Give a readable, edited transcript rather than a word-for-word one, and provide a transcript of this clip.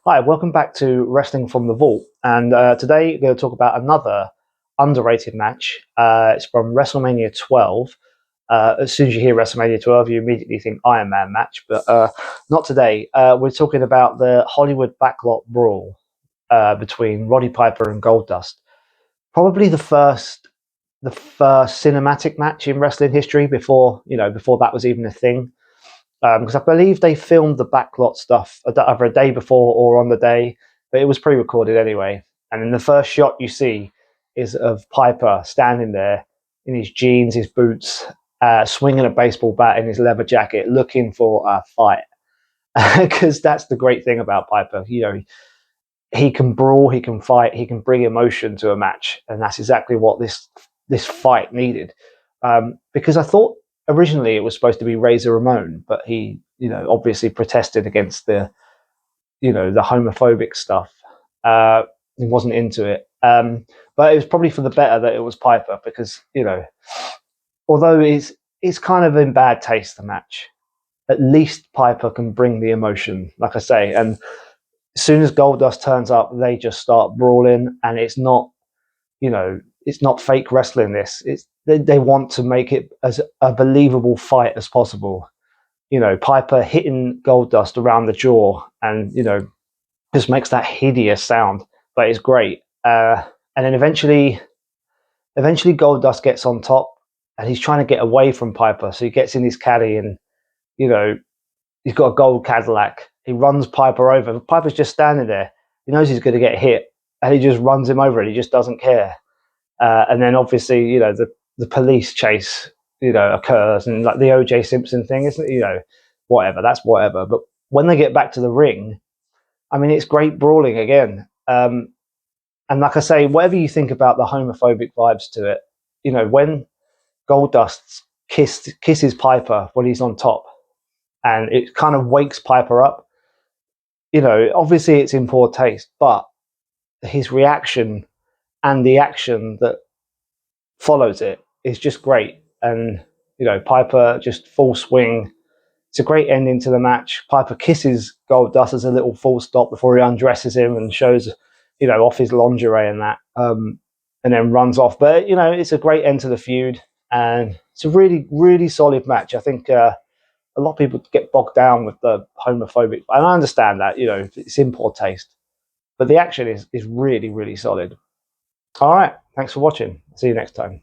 Hi, welcome back to Wrestling from the Vault. And today we're going to talk about another underrated match. It's from Wrestlemania 12. As soon as you hear Wrestlemania 12, you immediately think Iron Man match, but not today. We're talking about the Hollywood Backlot Brawl between Roddy Piper and Goldust. Probably the first cinematic match in wrestling history before that was even a thing. Because I believe they filmed the backlot stuff either a day before or on the day, but it was pre-recorded anyway. And then the first shot you see is of Piper standing there in his jeans, his boots, swinging a baseball bat in his leather jacket, looking for a fight. Because that's the great thing about Piper. He can brawl, he can fight, he can bring emotion to a match, and that's exactly what this fight needed. Because I thought originally it was supposed to be Razor Ramon, but he, obviously protested against the homophobic stuff. He wasn't into it. But it was probably for the better that it was Piper because, although it's kind of in bad taste, the match, at least Piper can bring the emotion, like I say. And as soon as Goldust turns up, they just start brawling, and it's not fake wrestling. They want to make it as a believable fight as possible. Piper hitting Goldust around the jaw, and just makes that hideous sound, but it's great. And then eventually Goldust gets on top, and he's trying to get away from Piper, so he gets in his caddy, and you know he's got a gold Cadillac. He runs Piper over. Piper's just standing there. He knows he's going to get hit, and he just runs him over, and he just doesn't care. And then obviously, the police chase, occurs, and like the O.J. Simpson thing, isn't it? Whatever. That's whatever. But when they get back to the ring, I mean, it's great brawling again. And like I say, whatever you think about the homophobic vibes to it, when Goldust kisses Piper when he's on top, and it kind of wakes Piper up. Obviously it's in poor taste, but his reaction and the action that follows it is just great. And Piper just full swing. It's a great ending to the match. Piper kisses Goldust as a little full stop before he undresses him and shows, off his lingerie and that, and then runs off. But it's a great end to the feud, and it's a really, really solid match. I think a lot of people get bogged down with the homophobic, and I understand that. It's in poor taste, but the action is really, really solid. All right, thanks for watching. See you next time.